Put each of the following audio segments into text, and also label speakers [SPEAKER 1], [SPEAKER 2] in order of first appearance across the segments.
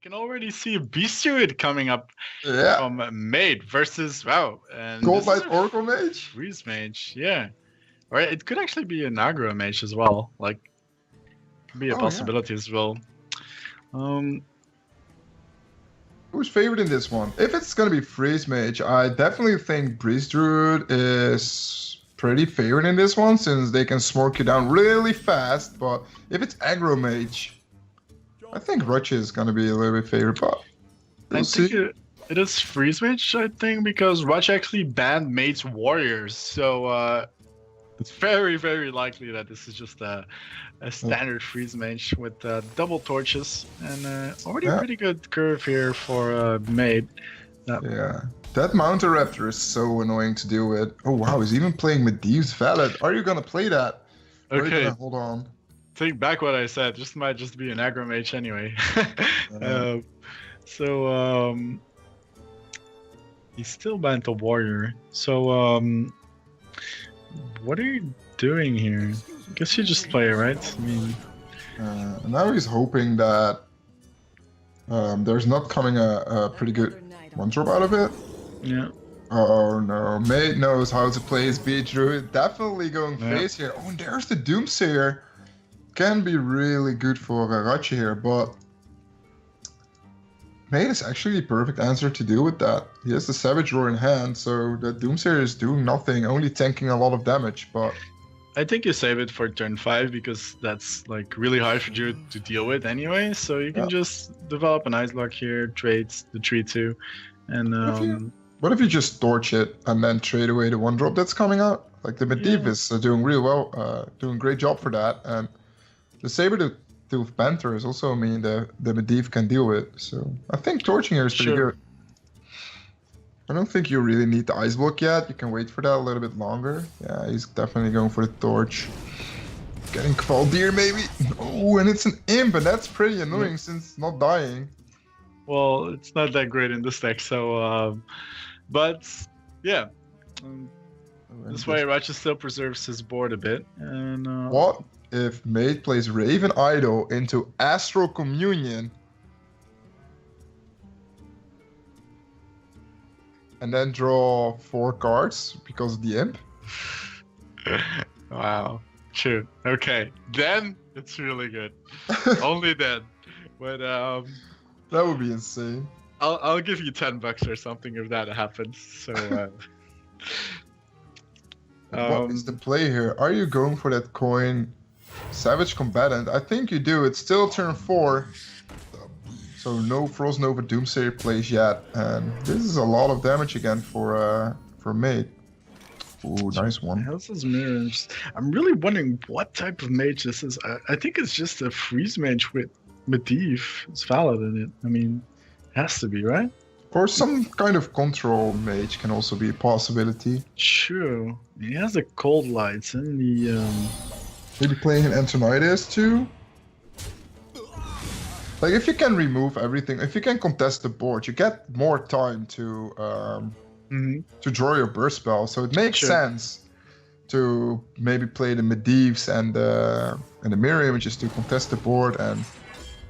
[SPEAKER 1] can already see a Beasteward coming up
[SPEAKER 2] Yeah.
[SPEAKER 1] from maDe versus wow, and
[SPEAKER 2] Gold
[SPEAKER 1] this is
[SPEAKER 2] Knight
[SPEAKER 1] a
[SPEAKER 2] Oracle Mage.
[SPEAKER 1] freeze mage, yeah. Or it could actually be an aggro mage as well. Like, could be a
[SPEAKER 2] Oh yeah.
[SPEAKER 1] possibility as well.
[SPEAKER 2] Who's favored in this one? If it's gonna be Freeze Mage, I definitely think Breeze Druid is pretty favored in this one since they can smoke you down really fast. But if it's Aggro Mage, I think ratje is gonna be a little bit favored. But we'll
[SPEAKER 1] I think
[SPEAKER 2] see.
[SPEAKER 1] it is freeze mage, I think, because ratje actually banned mage's warriors, so it's very, very likely that this is just a standard freeze mage with double torches and already a pretty good curve here for maDe.
[SPEAKER 2] Yeah, that Mountain Raptor is so annoying to deal with. Oh wow, he's even playing maDe's Valid. Are you gonna play that? Or are you
[SPEAKER 1] Okay,
[SPEAKER 2] gonna hold on.
[SPEAKER 1] take back what I said. This might just be an aggro mage anyway. So he's still banned the warrior. So what are you doing here? I guess you just play it, right? I mean,
[SPEAKER 2] now he's hoping that there's not coming a pretty good one drop out of it.
[SPEAKER 1] yeah.
[SPEAKER 2] Oh no, maDe knows how to play his beat druid. Definitely going face here. Oh, and there's the Doomsayer. Can be really good for ratje here, but maDe is actually the perfect answer to deal with that. He has the Savage Roar in hand, so the Doomsayer is doing nothing, only tanking a lot of damage, but
[SPEAKER 1] I think you save it for turn 5 because that's like really hard for you to deal with anyway. So you can just develop an Ice Block here, trade the 3-2, and
[SPEAKER 2] what if you just torch it and then trade away the one drop that's coming out? Like the maDe is doing really well, doing a great job for that, and the Saber-Tooth Panther is also, I mean, the maDe can deal with. So I think torching here is pretty good. I don't think you really need the Ice Block yet. You can wait for that a little bit longer. Yeah, he's definitely going for the torch. Getting Kvaldir maybe. Oh, and it's an imp, and that's pretty annoying since it's not dying.
[SPEAKER 1] Well, it's not that great in this deck, so but yeah. This way ratje still preserves his board a bit. And
[SPEAKER 2] what if maDe plays Raven Idol into Astral Communion? And then draw 4 cards because of the imp?
[SPEAKER 1] Wow. True. Okay. Then it's really good. Only then. But
[SPEAKER 2] that would be insane.
[SPEAKER 1] I'll give you $10 or something if that happens. So
[SPEAKER 2] what is the play here? Are you going for that coin Savage Combatant? I think you do. It's still turn 4. So no Frost Nova Doomsayer plays yet, and this is a lot of damage again for maDe. Ooh, nice one.
[SPEAKER 1] How's this mirrors? I'm really wondering what type of mage this is. I think it's just a freeze mage with maDe. It's valid in it. I mean, it has to be, right?
[SPEAKER 2] Or some kind of control mage can also be a possibility.
[SPEAKER 1] True. He has the cold lights and the
[SPEAKER 2] maybe playing an Antonidas too. Like, if you can remove everything, if you can contest the board, you get more time to draw your burst spell. So it makes sense to maybe play the maDe's and the mirror images to contest the board and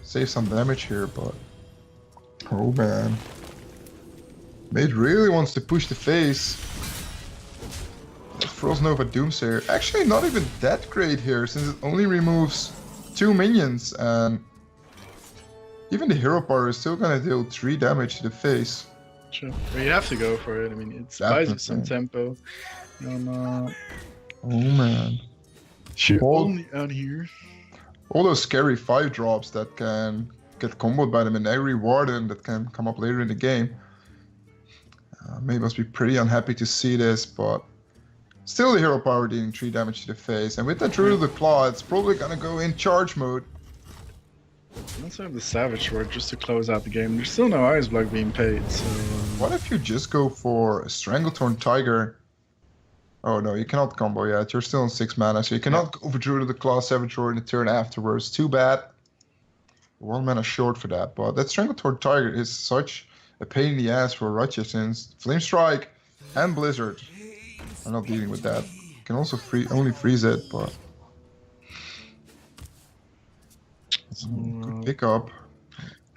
[SPEAKER 2] save some damage here. But oh man, maDe really wants to push the face. Frost Nova Doomsayer, actually not even that great here since it only removes 2 minions, and even the hero power is still gonna deal 3 damage to the face.
[SPEAKER 1] Sure. Well, you have to go for it. I mean, it buys you some tempo.
[SPEAKER 2] Oh man.
[SPEAKER 1] Only out here.
[SPEAKER 2] All those scary 5 drops that can get comboed by the Menagri Warden that can come up later in the game. maDe must be pretty unhappy to see this, but still the hero power dealing 3 damage to the face. And with that Druid of the Claw, it's probably gonna go in charge mode.
[SPEAKER 1] Let's have the Savage Roar just to close out the game. There's still no Ice Block being paid, so
[SPEAKER 2] what if you just go for a Stranglethorn Tiger? Oh no, you cannot combo yet. You're still on 6 mana, so you cannot go for Druid of the Claw, Savage Roar in the turn afterwards. Too bad. 1 mana short for that, but that Stranglethorn Tiger is such a pain in the ass for ratje since Flame Strike and Blizzard are not dealing with that. You can also only freeze it, but good pickup.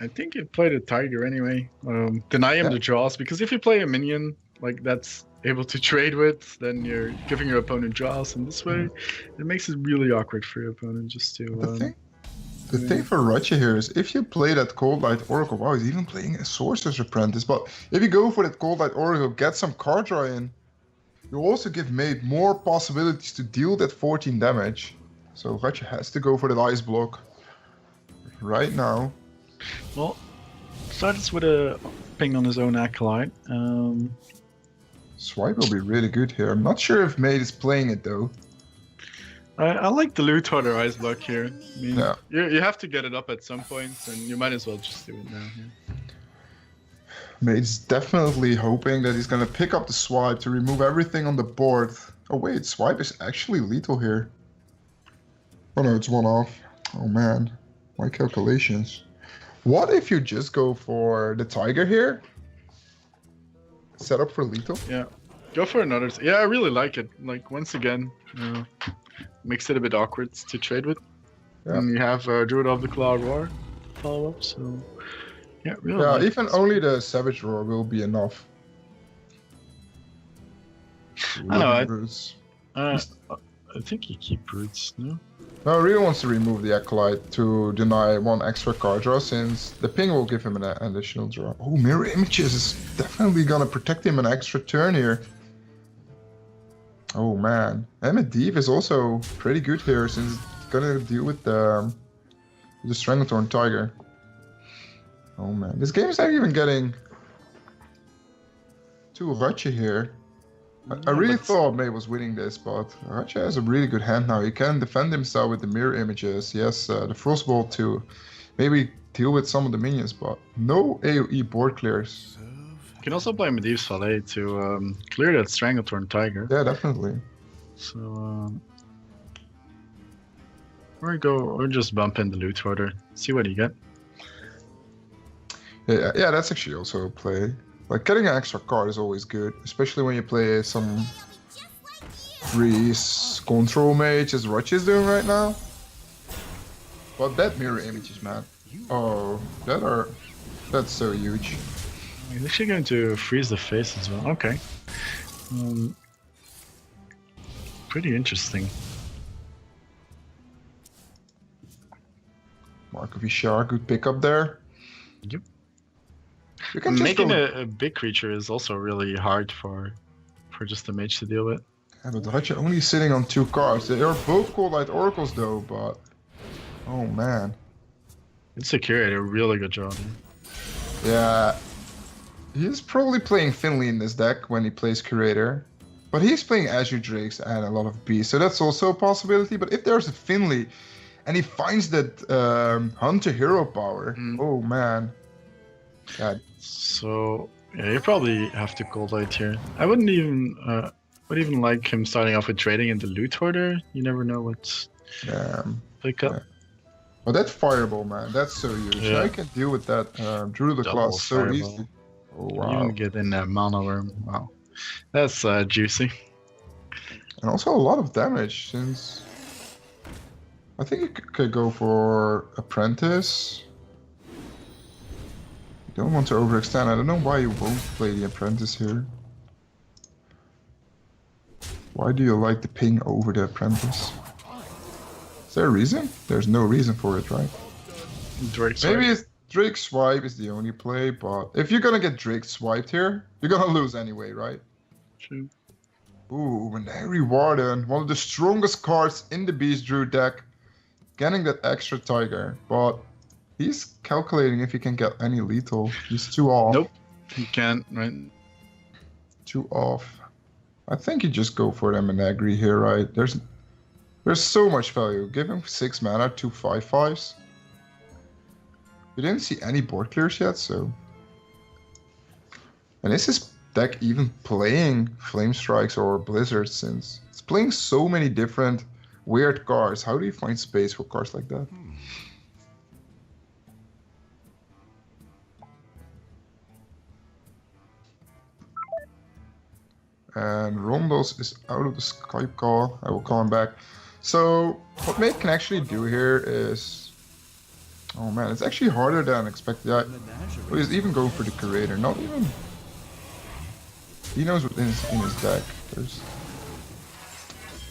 [SPEAKER 1] I think you play the tiger anyway. Deny him
[SPEAKER 2] Yeah.
[SPEAKER 1] the draws, because if you play a minion like that's able to trade with, then you're giving your opponent draws, and this way it makes it really awkward for your opponent just to.
[SPEAKER 2] The thing for ratje here is if you play that Cold Light Oracle, wow, he's even playing a Sorcerer's Apprentice, but if you go for that Cold Light Oracle, get some card draw in, you also give maDe more possibilities to deal that 14 damage. So ratje has to go for that Ice Block right now.
[SPEAKER 1] Well, starts with a ping on his own Acolyte.
[SPEAKER 2] Swipe will be really good here. I'm not sure if maDe is playing it though.
[SPEAKER 1] I like the Loot Hoarder Ice Block here. I mean,
[SPEAKER 2] Yeah.
[SPEAKER 1] you have to get it up at some point, and you might as well just do it now. Yeah.
[SPEAKER 2] maDe's definitely hoping that he's gonna pick up the swipe to remove everything on the board. Oh wait, swipe is actually lethal here. Oh no, it's one off. Oh man, my calculations. What if you just go for the tiger here? Set up for lethal?
[SPEAKER 1] Yeah. Go for another. Yeah, I really like it. Like, once again, makes it a bit awkward to trade with.
[SPEAKER 2] Yeah.
[SPEAKER 1] And you have Druid of the Cloud War follow up, so. Yeah, really.
[SPEAKER 2] Yeah,
[SPEAKER 1] like
[SPEAKER 2] even
[SPEAKER 1] this.
[SPEAKER 2] only the Savage Roar will be enough.
[SPEAKER 1] I know,
[SPEAKER 2] Roots.
[SPEAKER 1] I think you keep Roots, no?
[SPEAKER 2] No, he really wants to remove the Acolyte to deny one extra card draw, since the ping will give him an additional draw. Oh, Mirror Images is definitely gonna protect him an extra turn here. Oh man, and maDe is also pretty good here, since it's gonna deal with the Stranglethorn Tiger. Oh man, this game is not even getting too ratje here. I really thought maDe was winning this, but ratje has a really good hand now. He can defend himself with the mirror images. He has the Frostbolt to maybe deal with some of the minions, but no AoE board clears.
[SPEAKER 1] You can also play maDe's Valet to clear that Stranglethorn Tiger.
[SPEAKER 2] Yeah, definitely.
[SPEAKER 1] So, or just bump in the Loot Hoarder, see what you get.
[SPEAKER 2] Yeah, that's actually also a play. Like, getting an extra card is always good, especially when you play some freeze control mage as ratje is doing right now. But that mirror images, man. Oh, that's so huge.
[SPEAKER 1] He's actually going to freeze the face as well. Okay. Pretty interesting.
[SPEAKER 2] Mark of Ishar, good pickup there.
[SPEAKER 1] Yep.
[SPEAKER 2] You can just
[SPEAKER 1] Making
[SPEAKER 2] go...
[SPEAKER 1] a big creature is also really hard for just a mage to deal with.
[SPEAKER 2] Yeah, but ratje only sitting on 2 cards. They are both Cold Light Oracles though, but... Oh man.
[SPEAKER 1] It's a curator, really good job.
[SPEAKER 2] Yeah. He's probably playing Finley in this deck when he plays Curator. But he's playing Azure Drakes and a lot of beasts, so that's also a possibility. But if there's a Finley and he finds that Hunter hero power, oh man. God.
[SPEAKER 1] So yeah, you probably have to Cold Light here. I wouldn't even like him starting off with trading into Loot Hoarder. You never know what's pick up.
[SPEAKER 2] Yeah. But that Fireball, man, that's so huge.
[SPEAKER 1] Yeah.
[SPEAKER 2] I can deal with that Druid of the
[SPEAKER 1] Double
[SPEAKER 2] Class so
[SPEAKER 1] Fireball.
[SPEAKER 2] easily. Oh wow.
[SPEAKER 1] You even get in that Mana Worm. Wow. That's juicy.
[SPEAKER 2] And also a lot of damage, since I think you could go for Apprentice. You don't want to overextend. I don't know why you won't play the Apprentice here. Why do you like the ping over the Apprentice? Is there a reason? There's no reason for it, right? Maybe Drake Swipe is the only play, but if you're gonna get Drake swiped here, you're gonna lose anyway, right?
[SPEAKER 1] True.
[SPEAKER 2] Ooh, Manari Warden, one of the strongest cards in the Beast Druid deck, getting that extra Tiger, but he's calculating if he can get any lethal. He's too off.
[SPEAKER 1] Nope, he can't, right?
[SPEAKER 2] Too off. I think you just go for them in Agri here, right? There's so much value. Give him 6 mana, 2 5/5s. We didn't see any board clears yet, so... And is this deck even playing Flame Strikes or Blizzards, since it's playing so many different weird cards? How do you find space for cards like that? And Rondos is out of the Skype call. I will call him back. So what maDe can actually do here is Oh man, it's actually harder than expected. Oh, he's even going for the Curator. Not even. He knows what's in his deck. There's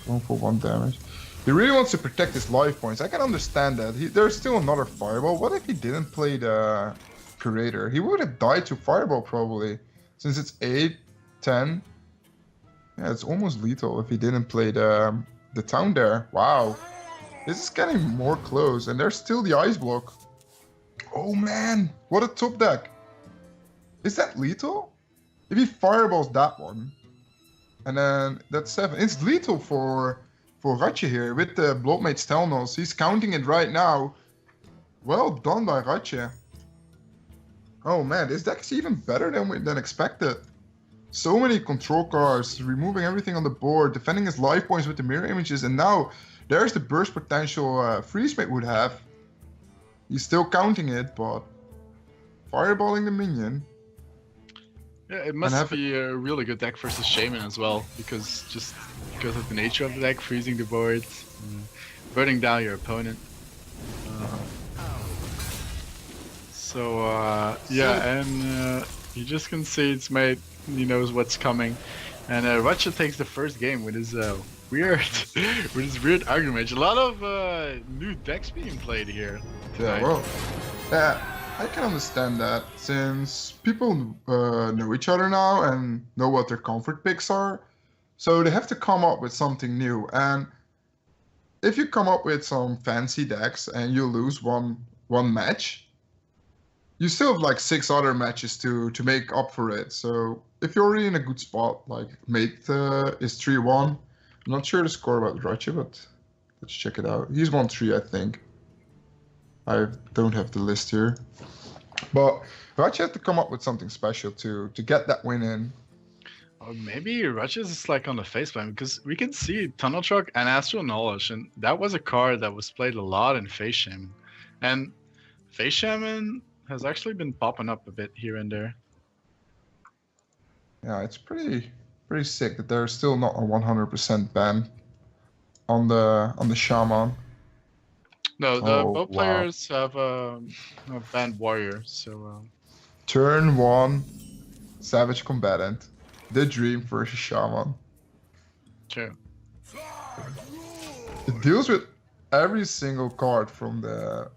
[SPEAKER 2] going for 1 damage. He really wants to protect his life points. I can understand that. There's still another Fireball. What if he didn't play the Curator? He would have died to Fireball probably. Since it's 8, 10. Yeah, it's almost lethal if he didn't play the town there. Wow. This is getting more close, and there's still the Ice Block. Oh man, what a top deck. Is that lethal? If he fireballs that one, and then that's 7. It's lethal for Ratje here with the Bloodmaid's Telnos. He's counting it right now. Well done by Ratje. Oh man, this deck is even better than expected. So many control cards, removing everything on the board, defending his life points with the mirror images, and now there's the burst potential Freeze Mate would have. He's still counting it, but fireballing the minion.
[SPEAKER 1] Yeah, it must be a really good deck versus Shaman as well, because of the nature of the deck, freezing the board, burning down your opponent. He just concedes, mate. He knows what's coming, and Ratje takes the first game with his weird argument. A lot of new decks being played here tonight.
[SPEAKER 2] Yeah, well, yeah, I can understand that since people know each other now and know what their comfort picks are, so they have to come up with something new. And if you come up with some fancy decks and you lose one match, you still have like 6 other matches to make up for it. So if you're already in a good spot, like maDe is 3-1. I'm not sure the score about Ratje, but let's check it out. He's 1-3, I think. I don't have the list here. But Ratje had to come up with something special to get that win in.
[SPEAKER 1] Or maybe Ratje is like on the facepalm, because we can see Tunnel Truck and Astral Knowledge, and that was a card that was played a lot in Face Shaman. And Face Shaman has actually been popping up a bit here and there.
[SPEAKER 2] Yeah, it's pretty sick that there's still not a 100% ban on the Shaman.
[SPEAKER 1] No, both players have banned Warrior, so...
[SPEAKER 2] Turn 1, Savage Combatant. The Dream versus Shaman.
[SPEAKER 1] True.
[SPEAKER 2] It deals with every single card from the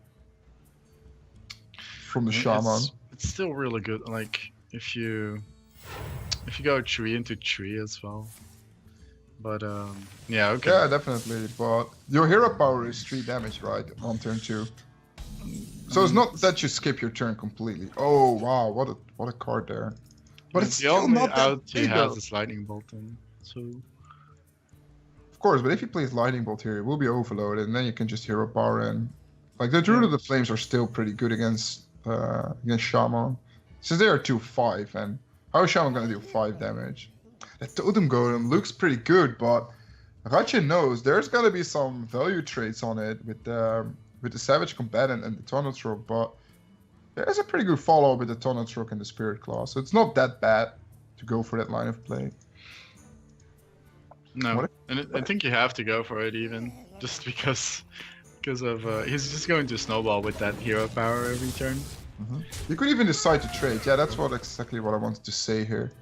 [SPEAKER 2] Shaman.
[SPEAKER 1] It's still really good, like, if you go 3 into 3 as well. But, yeah, okay.
[SPEAKER 2] Yeah, definitely, but your hero power is 3 damage, right, on turn 2. So it's not that you skip your turn completely. Oh, wow, what a card there. But it's
[SPEAKER 1] the
[SPEAKER 2] still
[SPEAKER 1] only
[SPEAKER 2] not that
[SPEAKER 1] out he
[SPEAKER 2] big,
[SPEAKER 1] has
[SPEAKER 2] though.
[SPEAKER 1] is Lightning Bolt in, so...
[SPEAKER 2] Of course, but if he plays Lightning Bolt here, it will be overloaded, and then you can just hero power in. Like, the Druid of the Flames are still pretty good against Shaman. Since they are 2-5, and how is Shaman gonna do 5 damage? The Totem Golem looks pretty good, but Ratje knows there's gonna be some value traits on it with the Savage Combatant and the Tunnel Truck, but there's a pretty good follow-up with the Tunnel Truck and the Spirit Claw, so it's not that bad to go for that line of play.
[SPEAKER 1] No, I think you have to go for it even, just because of he's just going to snowball with that hero power every turn.
[SPEAKER 2] You could even decide to trade. Yeah, that's exactly what I wanted to say here.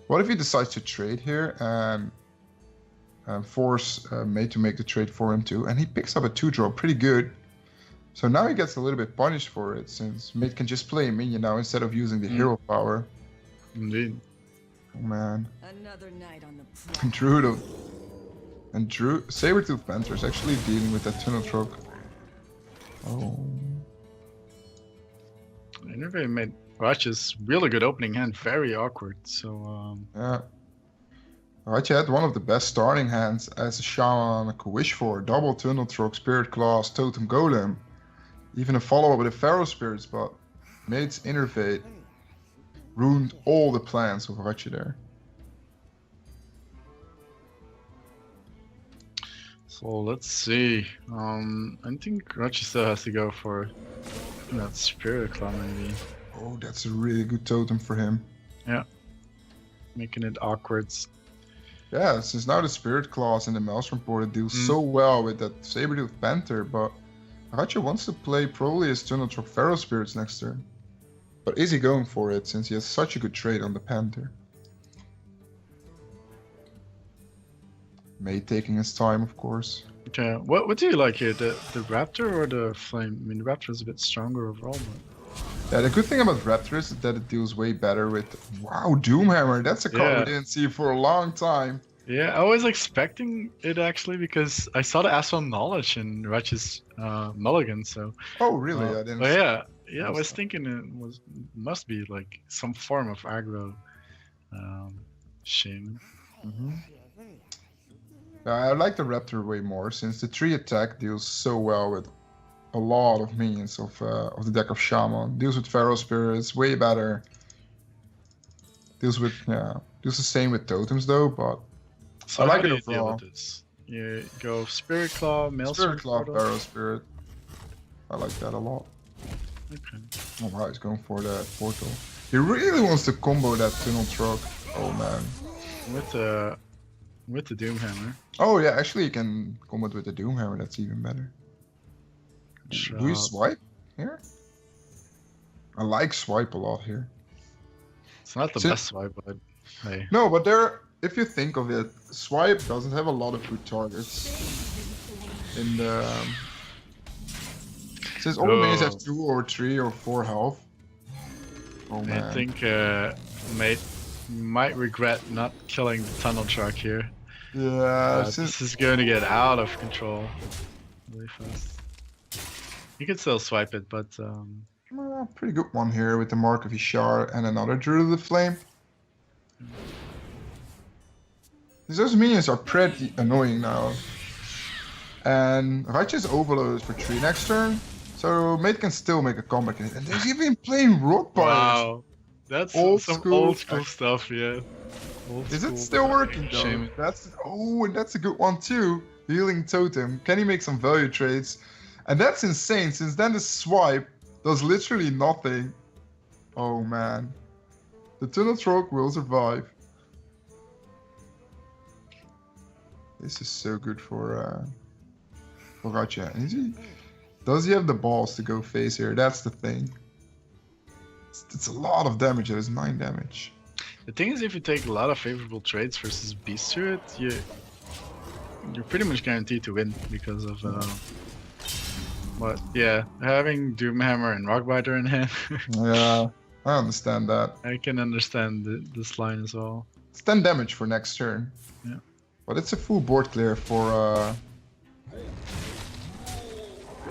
[SPEAKER 2] What if he decides to trade here and force maDe to make the trade for him too, and he picks up a 2-drop, pretty good. So now he gets a little bit punished for it, since maDe can just play a minion now instead of using the hero power.
[SPEAKER 1] Indeed.
[SPEAKER 2] Oh man.
[SPEAKER 3] Another night on the
[SPEAKER 2] Sabertooth Panther is actually dealing with that Tunnel Truck. Oh.
[SPEAKER 1] I never made Ratje's really good opening hand, very awkward, so...
[SPEAKER 2] Yeah. Ratje had one of the best starting hands as a Shaman could wish for. Double Tunnel Truck, Spirit Claws, Totem Golem. Even a follow-up with the Pharaoh Spirits, but maDe's Innervate ruined all the plans of Ratje there.
[SPEAKER 1] So let's see. I think Ratje still has to go for that Spirit Claw maybe.
[SPEAKER 2] Oh, that's a really good totem for him.
[SPEAKER 1] Yeah. Making it awkward.
[SPEAKER 2] Yeah, since now the Spirit Claws and the Maelstrom Portal deal so well with that Sabertooth Panther, but Ratje wants to play probably his Tunnel Truck Pharaoh Spirits next turn. But is he going for it since he has such a good trade on the Panther? maDe taking his time, of course.
[SPEAKER 1] Okay, what do you like here? The Raptor or the Flame? I mean, the Raptor is a bit stronger overall, but...
[SPEAKER 2] Yeah, the good thing about Raptor is that it deals way better with... Wow, Doomhammer! That's a card we didn't see for a long time.
[SPEAKER 1] Yeah, I was expecting it actually because I saw the Asphalt Knowledge in Ratche's Mulligan, so...
[SPEAKER 2] Oh, really? I didn't...
[SPEAKER 1] Yeah, I was thinking it must be like some form of aggro shaman.
[SPEAKER 2] I like the Raptor way more, since the 3 attack deals so well with a lot of minions of the deck of Shaman. Deals with Pharaoh Spirits, way better. Deals the same with Totems though, but
[SPEAKER 1] so
[SPEAKER 2] I like
[SPEAKER 1] how
[SPEAKER 2] it
[SPEAKER 1] do you deal
[SPEAKER 2] overall.
[SPEAKER 1] with this? You go Spirit Claw,
[SPEAKER 2] Spirit Claw, Pharaoh Spirit. I like that a lot.
[SPEAKER 1] Okay.
[SPEAKER 2] Oh wow, he's going for that portal. He really wants to combo that Tunnel Truck. Oh man.
[SPEAKER 1] With the Doomhammer.
[SPEAKER 2] Oh yeah, actually you can combo it with the Doomhammer, that's even better. Do you swipe here? I like swipe a lot here.
[SPEAKER 1] It's not the best swipe, but hey.
[SPEAKER 2] No, but if you think of it, swipe doesn't have a lot of good targets. In the since all the minions have 2 or 3 or 4 health. Oh man.
[SPEAKER 1] I think maDe might regret not killing the Tunnel Truck here.
[SPEAKER 2] Yeah,
[SPEAKER 1] this is going to get out of control really fast. You can still swipe it, but
[SPEAKER 2] pretty good one here with the Mark of Ishar and another Druid of the Flame. Those minions are pretty annoying now. And Ratche's overload is for 3 next turn, so maDe can still make a comeback in it. And there's even playing Rock Buyers.
[SPEAKER 1] Wow, that's some old school stuff, yeah.
[SPEAKER 2] Is it still working though?
[SPEAKER 1] Shame.
[SPEAKER 2] And that's a good one too. Healing Totem. Can he make some value trades? And that's insane, since then the swipe does literally nothing. Oh man. The Tunnel Truck will survive. This is so good for Ratje. Does he have the balls to go face here? That's the thing. It's a lot of damage. It is 9 damage.
[SPEAKER 1] The thing is, if you take a lot of favorable trades versus Beast to it, you're pretty much guaranteed to win because of but yeah, having Doomhammer and Rockbiter in hand.
[SPEAKER 2] Yeah, I understand that.
[SPEAKER 1] I can understand this line as well.
[SPEAKER 2] It's 10 damage for next turn.
[SPEAKER 1] Yeah.
[SPEAKER 2] But it's a full board clear for oh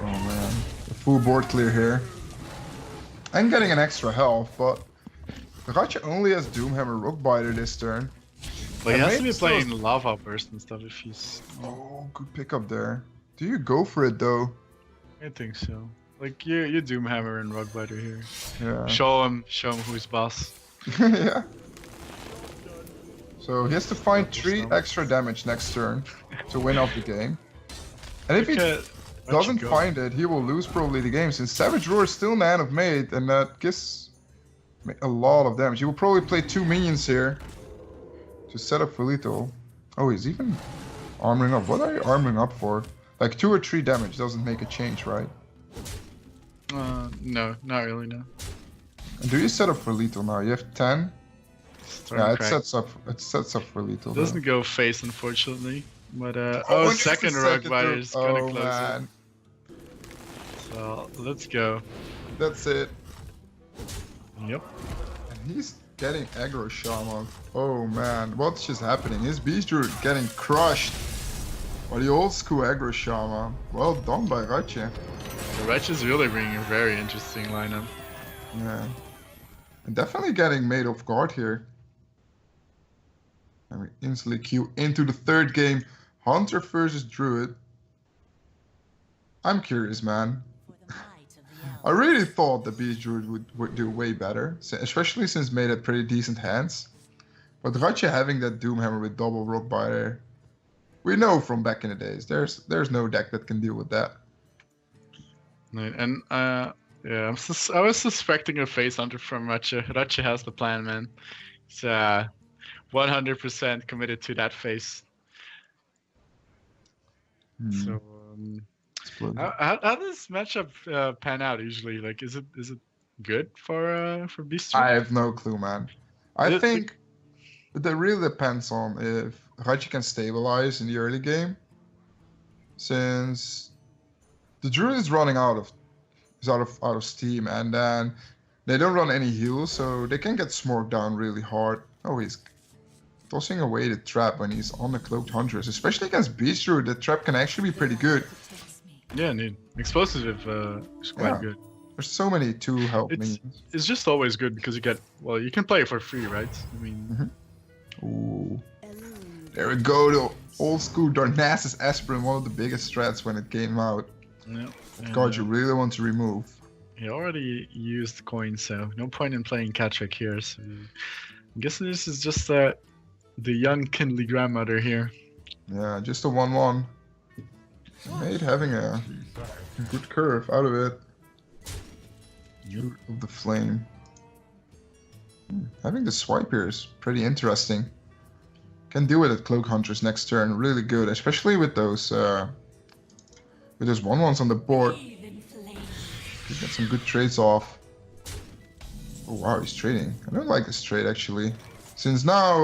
[SPEAKER 2] man, a full board clear here. I'm getting an extra health, but Ratje only has Doomhammer Rockbiter this turn.
[SPEAKER 1] But he has to be playing Lava Burst and stuff if he's...
[SPEAKER 2] Oh, good pickup there. Do you go for it though?
[SPEAKER 1] I think so. Like you Doomhammer and Rockbiter here.
[SPEAKER 2] Yeah.
[SPEAKER 1] Show him who's boss.
[SPEAKER 2] Yeah. So he has to find 3 extra damage next turn to win off the game. And if he doesn't find it, he will lose probably the game, since Savage Roar is still an hand of maDe, and that gives a lot of damage. He will probably play 2 minions here to set up for lethal. Oh, he's even armoring up. What are you armoring up for? Like 2 or 3 damage doesn't make a change, right?
[SPEAKER 1] No, not really, no.
[SPEAKER 2] And do you set up for lethal now? You have 10? Yeah, it sets up for lethal.
[SPEAKER 1] It doesn't go face, unfortunately. But second Rockbiter is gonna close it. So let's go.
[SPEAKER 2] That's it.
[SPEAKER 1] Yep.
[SPEAKER 2] And he's getting aggro shaman. Oh man, what's just happening? His Beast Druid getting crushed by the old school aggro shaman. Well done by Ratje.
[SPEAKER 1] The Ratje is really bringing a very interesting lineup.
[SPEAKER 2] Yeah. And definitely getting made off guard here. And we instantly queue into the 3rd game. Hunter versus Druid. I'm curious, man. I really thought the Beast Druid would do way better, especially since maDe had pretty decent hands. But Ratje having that Doomhammer with double Rockbiter, we know from back in the days, there's no deck that can deal with that.
[SPEAKER 1] And yeah, I was suspecting a face hunter from Ratje. Ratje has the plan, man. It's 100% committed to that face. So
[SPEAKER 2] It's explode.
[SPEAKER 1] How does matchup pan out usually? Like, is it good for Beast?
[SPEAKER 2] I have no clue, man. I
[SPEAKER 1] The-
[SPEAKER 2] think that really depends on if Ratje can stabilize in the early game, since the Druid is running out of steam, and then they don't run any heals, so they can get smoked down really hard. Oh, he's tossing away the trap when he's on the Cloaked Huntress, especially against Beast Druid. The trap can actually be pretty good.
[SPEAKER 1] Yeah, indeed. Explosive is quite good.
[SPEAKER 2] There's so many 2-help minions.
[SPEAKER 1] It's just always good because you can play it for free, right? I mean,
[SPEAKER 2] Ooh. There we go, the old school Darnassus Aspirin, one of the biggest threats when it came out.
[SPEAKER 1] yeah.
[SPEAKER 2] God, you really want to remove.
[SPEAKER 1] He already used coin, so no point in playing Cattrick here. So I'm guessing this is just the young kindly grandmother here.
[SPEAKER 2] Yeah, just a 1-1. maDe having a good curve out of it. Of the flame. Having the swipe here is pretty interesting. Can do it at Cloak Hunters next turn, really good, especially with those 1-1s on the board. He got some good trades off. Oh wow, he's trading. I don't like this trade actually. Since now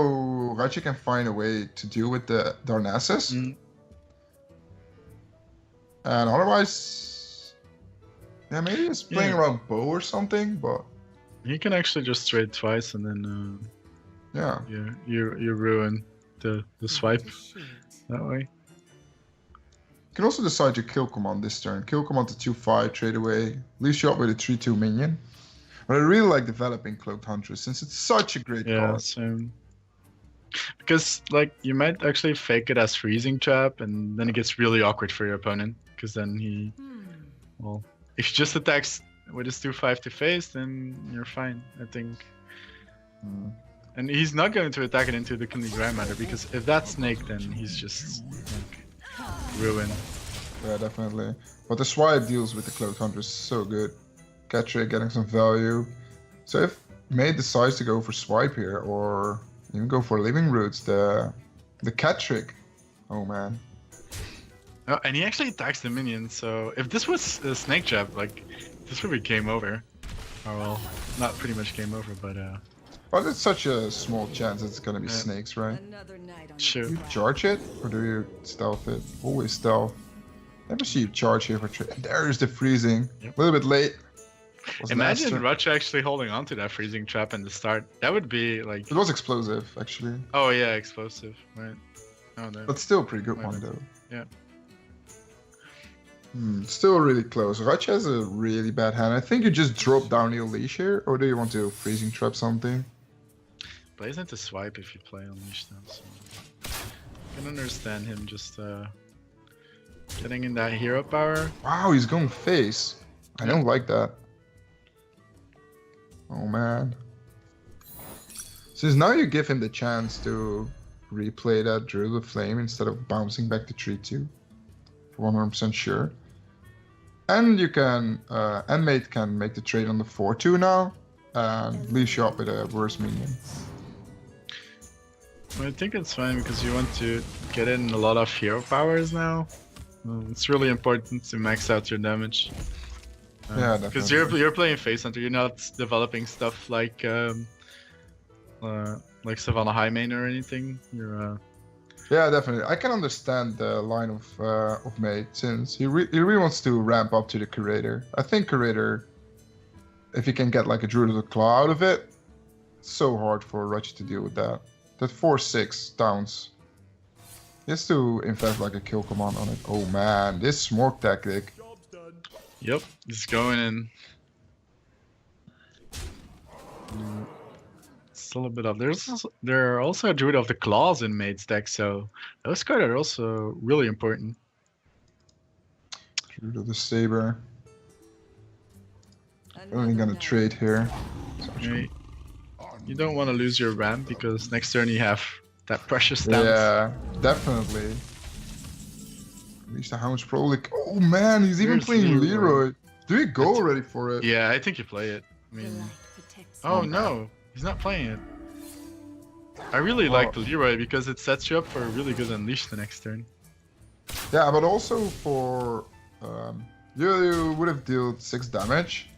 [SPEAKER 2] Ratje can find a way to deal with the Darnassus. And otherwise, yeah, maybe he's playing around bow or something, but
[SPEAKER 1] he can actually just trade twice and then
[SPEAKER 2] yeah,
[SPEAKER 1] you ruin the swipe that way.
[SPEAKER 2] You can also decide to kill command this turn. Kill command to 2-5, trade away, leaves you up with a 3-2 minion. But I really like developing Cloaked Huntress since it's such a great card.
[SPEAKER 1] Same. Because like you might actually fake it as freezing trap, and then it gets really awkward for your opponent. Because then he, well, if he just attacks with his 2-5 to face, then you're fine, I think. And he's not going to attack it into the Kindly Grandmother, because if that's Snake, then he's just like ruined.
[SPEAKER 2] Yeah, definitely. But the swipe deals with the Cloaked Huntress so good. Cattrick getting some value. So if maDe decides to go for swipe here, or even go for Living Roots, the Cattrick, oh man.
[SPEAKER 1] Oh, and he actually attacks the minion, so if this was a Snake Trap, like, this would be game over. Or well, not pretty much game over, but
[SPEAKER 2] But it's such a small chance it's gonna be snakes, right?
[SPEAKER 1] sure.
[SPEAKER 2] Do you charge it, or do you stealth it? Always stealth. Never see you charge here for trade. There's the freezing.
[SPEAKER 1] Yep.
[SPEAKER 2] A little bit late.
[SPEAKER 1] Imagine Ratje actually holding on to that freezing trap in the start. That would be like...
[SPEAKER 2] It was explosive, actually.
[SPEAKER 1] Oh yeah, explosive, right. Oh no.
[SPEAKER 2] But still a pretty good one, though.
[SPEAKER 1] Yeah.
[SPEAKER 2] Still really close. Ratje has a really bad hand. I think you just drop down your leash here, or do you want to freezing trap something?
[SPEAKER 1] Plays into swipe if you play Unleash now, so... I can understand him just getting in that hero power.
[SPEAKER 2] Wow, he's going face. I don't like that. Oh man. Since now you give him the chance to replay that Druid of Flame instead of bouncing back to 3-2. For 100% sure. And you can, and maDe can make the trade on the 4-2 now, and leaves you up with a worse minion.
[SPEAKER 1] Well, I think it's fine because you want to get in a lot of hero powers now. It's really important to max out your damage.
[SPEAKER 2] Yeah,
[SPEAKER 1] because
[SPEAKER 2] definitely.
[SPEAKER 1] you're playing Face Hunter, you're not developing stuff like Savannah High Main or anything. You're
[SPEAKER 2] Yeah, definitely. I can understand the line of maDe since he really wants to ramp up to the Curator. I think Curator, if he can get like a Druid of the Claw out of it, it's so hard for Ratje to deal with that. That 4-6 downs. He has to invest like a kill command on it. Oh man, this smoke tactic.
[SPEAKER 1] Yep, it's going in. Still a bit of there are also a Druid of the Claws in maDe's deck, so those cards are also really important.
[SPEAKER 2] Druid of the Saber. Only gonna trade here.
[SPEAKER 1] You don't want to lose your ramp because next turn you have that precious stance.
[SPEAKER 2] Yeah, definitely. At least the Hound's probably. Oh man, he's even
[SPEAKER 1] Here's
[SPEAKER 2] playing
[SPEAKER 1] Leroy.
[SPEAKER 2] Leroy. Do we go already for it?
[SPEAKER 1] Yeah, I think you play it. I mean, oh no, he's not playing it. I really like the Leroy because it sets you up for a really good Unleash the next turn.
[SPEAKER 2] Yeah, but also for You would have dealt 6 damage.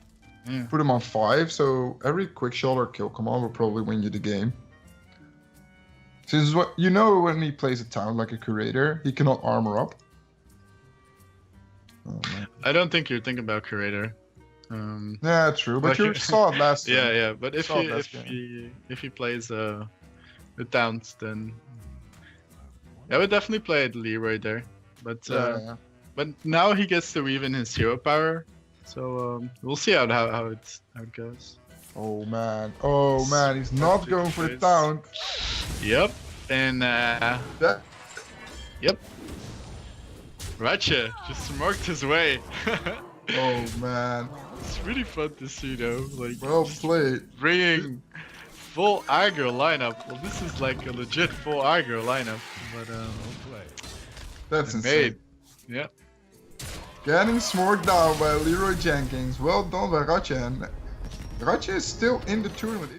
[SPEAKER 1] Yeah.
[SPEAKER 2] Put him on 5, so every quick shot or kill command will probably win you the game. Since what you know, when he plays a town like a curator, he cannot armor up. Oh, man.
[SPEAKER 1] I don't think you're thinking about curator.
[SPEAKER 2] Yeah, true, but
[SPEAKER 1] like
[SPEAKER 2] you saw it last time.
[SPEAKER 1] Yeah. But if
[SPEAKER 2] Saw it last
[SPEAKER 1] he plays the towns, then I would definitely play the Leroy there. But but now he gets to weave in his hero power, so we'll see how it goes.
[SPEAKER 2] Oh man, he's not going for the
[SPEAKER 1] Place.
[SPEAKER 2] town.
[SPEAKER 1] Yep, and
[SPEAKER 2] Yeah.
[SPEAKER 1] yep, Ratje just marked his way.
[SPEAKER 2] Oh man,
[SPEAKER 1] It's really fun to see though, like
[SPEAKER 2] well
[SPEAKER 1] just
[SPEAKER 2] played.
[SPEAKER 1] bringing full aggro lineup. Well, this is like a legit full aggro lineup, but
[SPEAKER 2] That's
[SPEAKER 1] and
[SPEAKER 2] insane.
[SPEAKER 1] maDe. Yeah.
[SPEAKER 2] Getting smoked down by Leroy Jenkins. Well done by Ratje. And Ratje is still in the tournament.